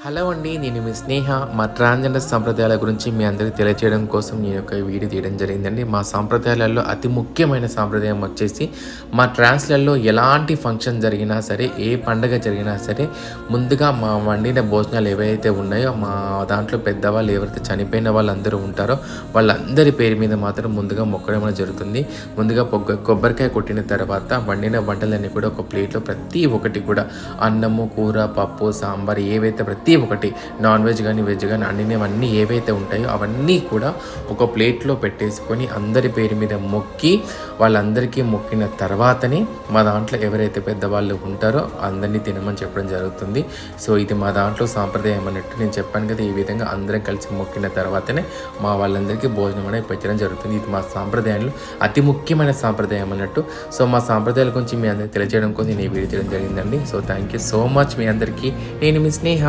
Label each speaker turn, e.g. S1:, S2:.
S1: Hello అండి. నేను మీ స్నేహ. మా ట్రాన్స్‌జెండర్ సంప్రదాయాల గురించి మీ అందరికి తెలియజేయడం కోసం నేను ఒక వీడియో తీయడం జరిగిందండి. మా సాంప్రదాయాలలో అతి ముఖ్యమైన సాంప్రదాయం వచ్చేసి మా ట్రాన్స్‌లలో ఎలాంటి ఫంక్షన్ జరిగినా సరే, ఏ పండగ జరిగినా సరే ముందుగా మా వండిన భోజనాలు ఏవైతే ఉన్నాయో మా దాంట్లో పెద్దవాళ్ళు ఎవరైతే చనిపోయిన వాళ్ళందరూ ఉంటారో వాళ్ళందరి పేరు మీద మాత్రం ముందుగా మొక్కడం అనేది జరుగుతుంది. ముందుగా కొబ్బరికాయ కొట్టిన తర్వాత వండిన వంటలన్నీ కూడా ఒక ప్లేట్‌లో ప్రతి ఒక్కటి కూడా అన్నము, కూర, పప్పు, సాంబార్ ఏవైతే ప్రతి ఒక్కటి నాన్ వెజ్ కానీ వెజ్ కానీ అన్నీ ఏవైతే ఉంటాయో అవన్నీ కూడా ఒక ప్లేట్లో పెట్టేసుకొని అందరి పేరు మీద మొక్కి వాళ్ళందరికీ మొక్కిన తర్వాతనే మా దాంట్లో ఎవరైతే పెద్దవాళ్ళు ఉంటారో అందరినీ తినమని చెప్పడం జరుగుతుంది. సో ఇది మా దాంట్లో సాంప్రదాయం అన్నట్టు నేను చెప్పాను కదా, ఈ విధంగా అందరం కలిసి మొక్కిన తర్వాతనే మా వాళ్ళందరికీ భోజనం అనేది పెట్టడం జరుగుతుంది. ఇది మా సాంప్రదాయంలో అతి ముఖ్యమైన సాంప్రదాయం అన్నట్టు. సో మా సాంప్రదాయాల గురించి మీ అందరికీ తెలియజేయడం కోసం నేను ఈ వీడియో చేయడం జరిగిందండి. So thank you so much మీ అందరికీ. నేను మీ స్నేహ.